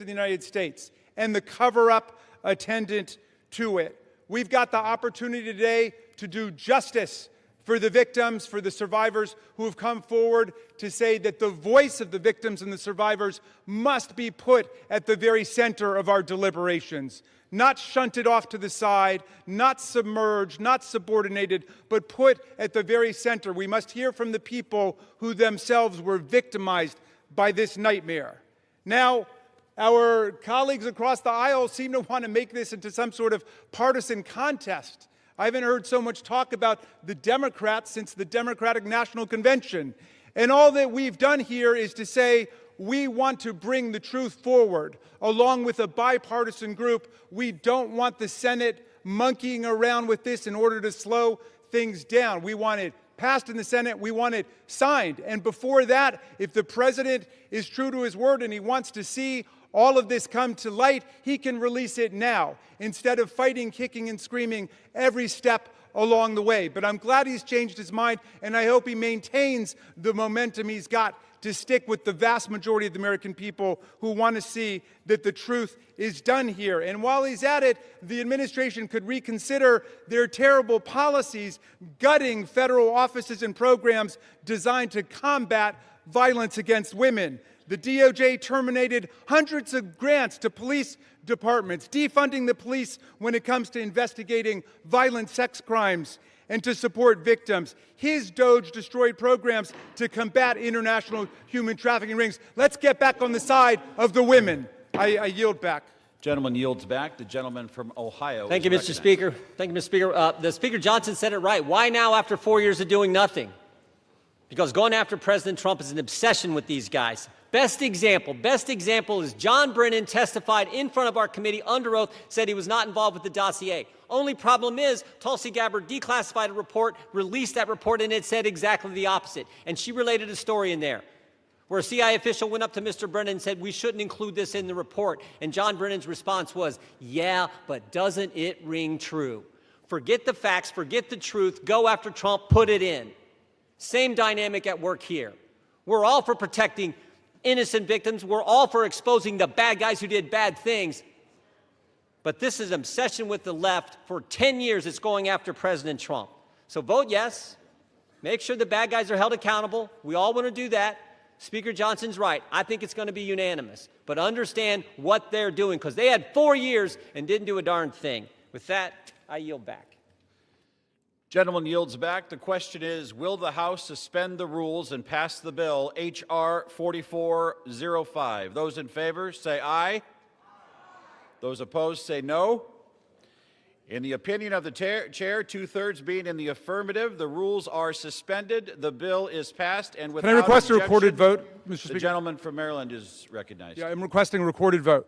in the United States and the cover-up attendant to it. We've got the opportunity today to do justice for the victims, for the survivors who have come forward to say that the voice of the victims and the survivors must be put at the very center of our deliberations. Not shunted off to the side, not submerged, not subordinated, but put at the very center. We must hear from the people who themselves were victimized by this nightmare. Now, our colleagues across the aisle seem to want to make this into some sort of partisan contest. I haven't heard so much talk about the Democrats since the Democratic National Convention. And all that we've done here is to say we want to bring the truth forward, along with a bipartisan group. We don't want the Senate monkeying around with this in order to slow things down. We want it passed in the Senate. We want it signed. And before that, if the president is true to his word and he wants to see all of this come to light, he can release it now, instead of fighting, kicking, and screaming every step along the way. But I'm glad he's changed his mind, and I hope he maintains the momentum he's got to stick with the vast majority of the American people who want to see that the truth is done here. And while he's at it, the administration could reconsider their terrible policies, gutting federal offices and programs designed to combat violence against women. The DOJ terminated hundreds of grants to police departments, defunding the police when it comes to investigating violent sex crimes and to support victims. His DOJ destroyed programs to combat international human trafficking rings. Let's get back on the side of the women. I yield back. Gentleman yields back. The gentleman from Ohio. Thank you, Mr. Speaker. Thank you, Mr. Speaker. The Speaker Johnson said it right. Why now after 4 years of doing nothing? Because going after President Trump is an obsession with these guys. Best example is John Brennan testified in front of our committee under oath, said he was not involved with the dossier. Only problem is Tulsi Gabbard declassified a report, released that report, and it said exactly the opposite. And she related a story in there where a CIA official went up to Mr. Brennan and said, we shouldn't include this in the report. And John Brennan's response was, yeah, but doesn't it ring true? Forget the facts, forget the truth, go after Trump, put it in. Same dynamic at work here. We're all for protecting innocent victims. We're all for exposing the bad guys who did bad things. But this is an obsession with the left. For 10 years, it's going after President Trump. So vote yes. Make sure the bad guys are held accountable. We all want to do that. Speaker Johnson's right. I think it's going to be unanimous. But understand what they're doing, because they had 4 years and didn't do a darn thing. With that, I yield back. Gentleman yields back. The question is, will the House suspend the rules and pass the bill H.R. 4405? Those in favor say aye. Those opposed say no. In the opinion of the chair, two-thirds being in the affirmative, the rules are suspended. The bill is passed, and without Can I request objection, a recorded vote, Mr. Speaker? The gentleman from Maryland is recognized. Yeah, I'm requesting a recorded vote.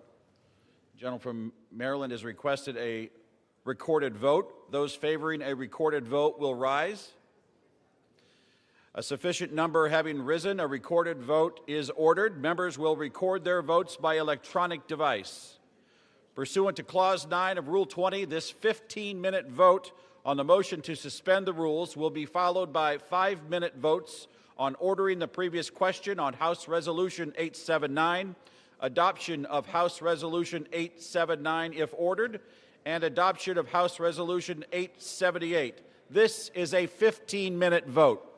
The gentleman from Maryland has requested a recorded vote. Those favoring a recorded vote will rise. A sufficient number having risen, a recorded vote is ordered. Members will record their votes by electronic device. Pursuant to Clause 9 of Rule 20, this 15-minute vote on the motion to suspend the rules will be followed by 5-minute votes on ordering the previous question on House Resolution 879, adoption of House Resolution 879 if ordered, and adoption of House Resolution 878. This is a 15-minute vote.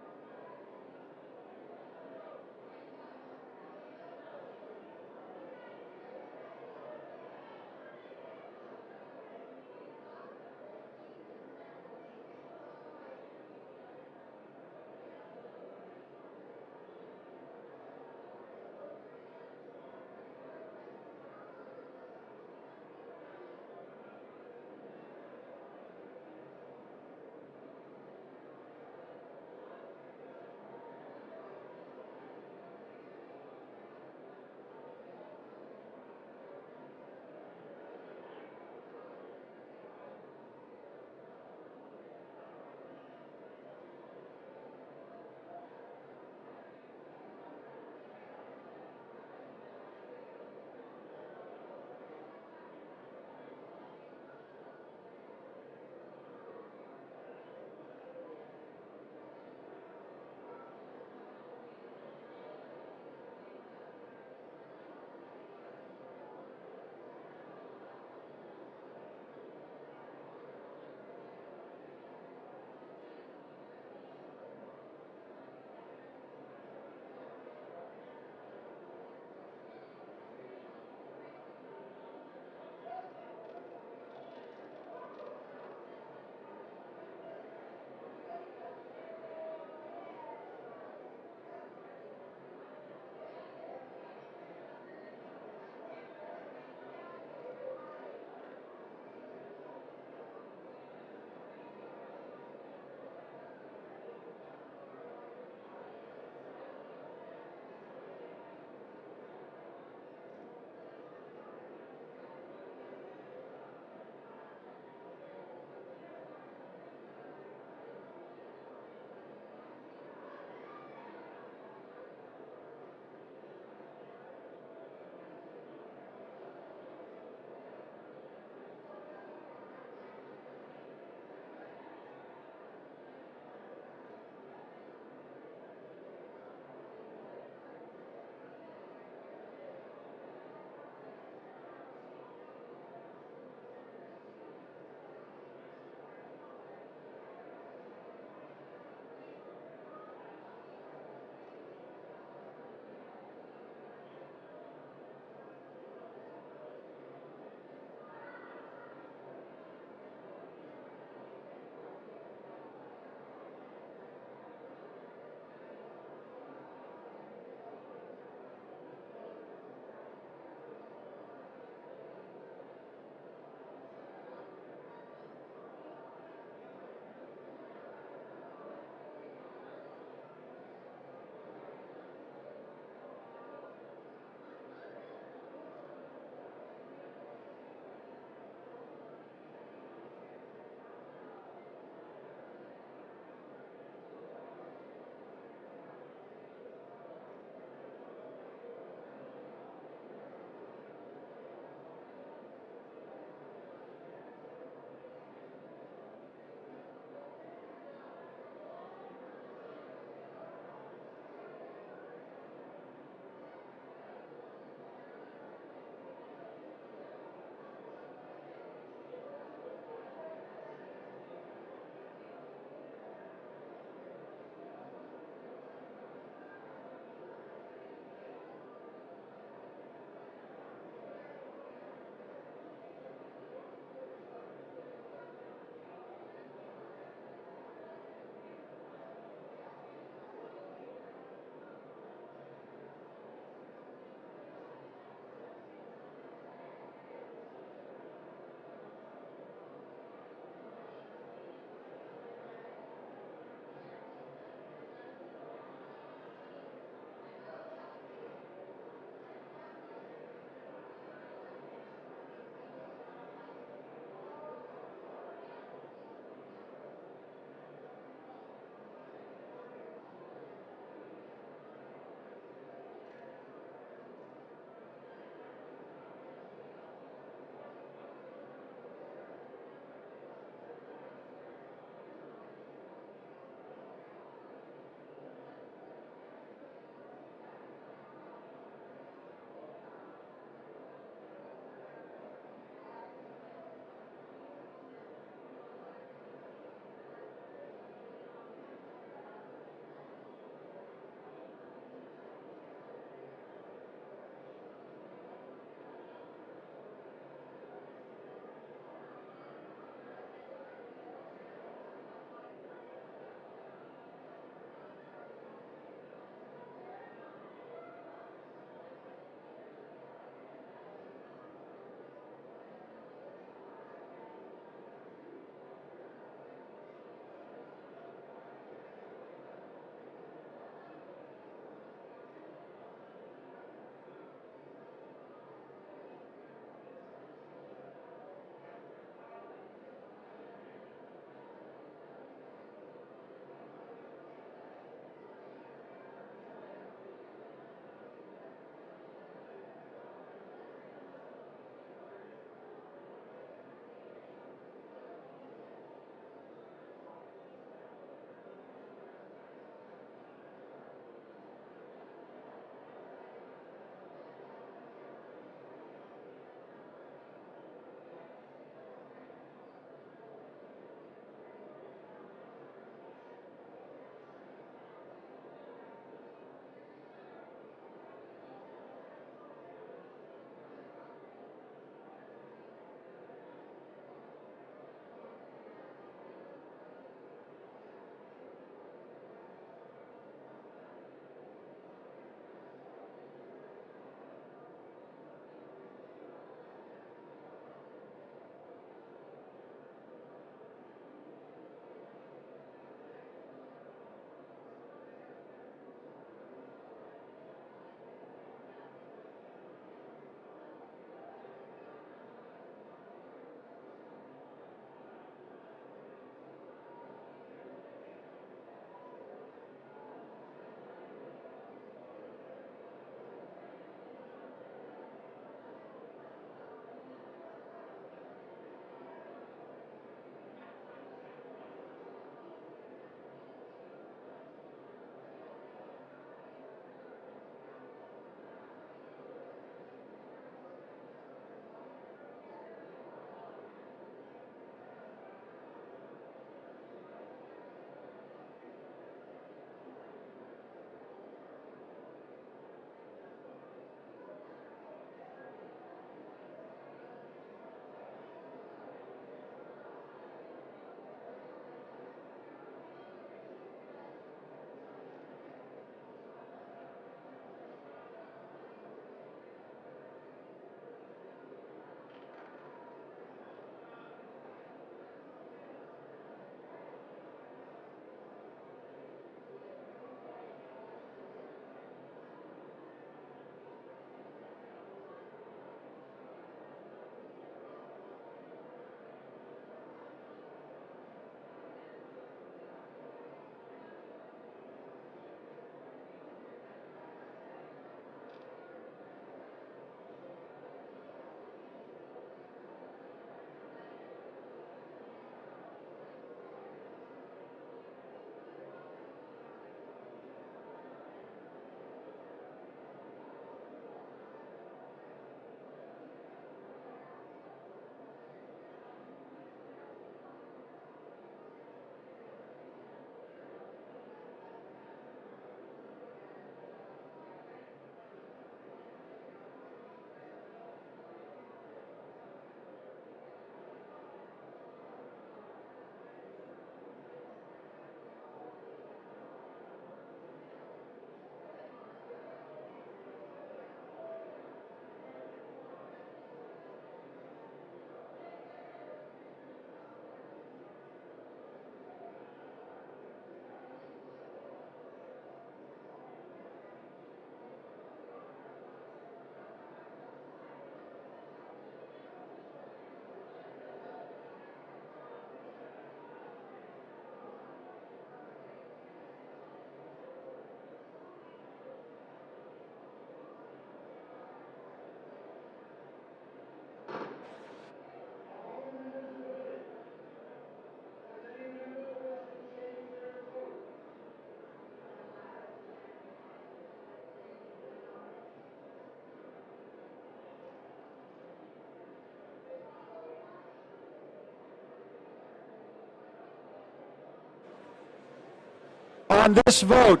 On this vote,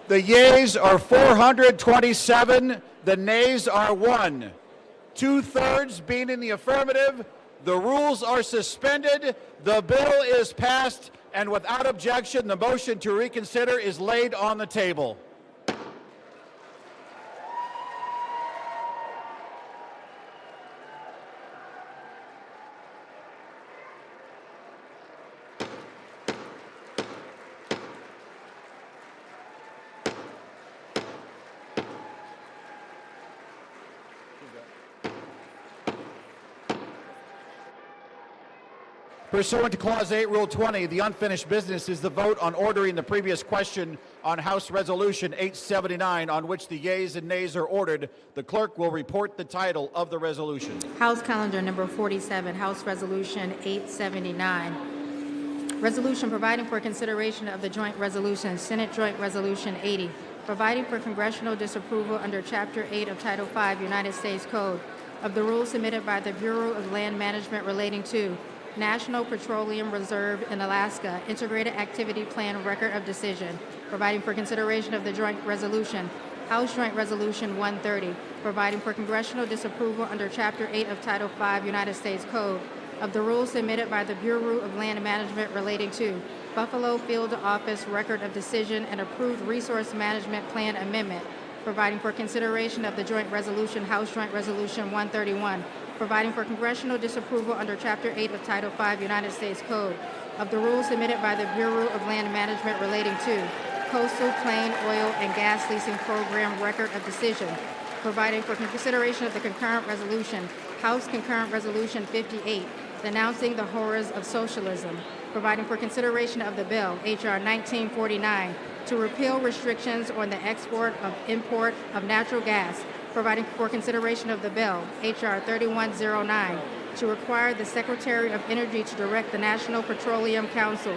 the yeas are 427, the nays are 1. 2/3 being in the affirmative, the rules are suspended, the bill is passed, and without objection, the motion to reconsider is laid on the table. Pursuant to Clause 8, Rule 20, the unfinished business is the vote on ordering the previous question on House Resolution 879, on which the yeas and nays are ordered. The clerk will report the title of the resolution. House Calendar Number 47, House Resolution 879. Resolution providing for consideration of the joint resolution, Senate Joint Resolution 80, providing for congressional disapproval under Chapter 8 of Title 5 United States Code of the rules submitted by the Bureau of Land Management relating to National Petroleum Reserve in Alaska Integrated Activity Plan Record of Decision, providing for consideration of the joint resolution, House Joint Resolution 130, providing for congressional disapproval under Chapter 8 of Title 5 United States Code of the rules submitted by the Bureau of Land Management relating to Buffalo Field Office Record of Decision and approved Resource Management Plan Amendment, providing for consideration of the joint resolution, House Joint Resolution 131, providing for congressional disapproval under Chapter 8 of Title 5 United States Code of the rules submitted by the Bureau of Land Management relating to Coastal Plain Oil and Gas Leasing Program Record of Decision, providing for consideration of the concurrent resolution, House Concurrent Resolution 58, denouncing the horrors of socialism, providing for consideration of the bill, H.R. 1949, to repeal restrictions on the export of import of natural gas, providing for consideration of the bill, H.R. 3109, to require the Secretary of Energy to direct the National Petroleum Council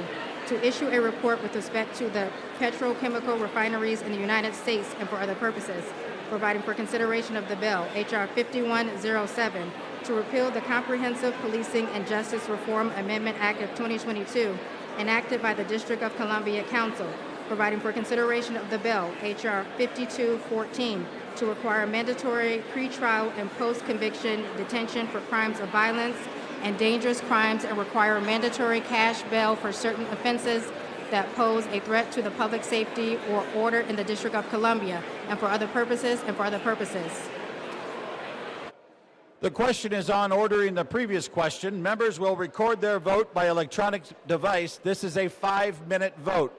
to issue a report with respect to the petrochemical refineries in the United States and for other purposes, providing for consideration of the bill, H.R. 5107, to repeal the Comprehensive Policing and Justice Reform Amendment Act of 2022, enacted by the District of Columbia Council, providing for consideration of the bill, H.R. 5214, to require mandatory pretrial and post-conviction detention for crimes of violence and dangerous crimes and require mandatory cash bail for certain offenses that pose a threat to the public safety or order in the District of Columbia, and for other purposes and for other purposes. The question is on ordering the previous question. Members will record their vote by electronic device. This is a 5-minute vote.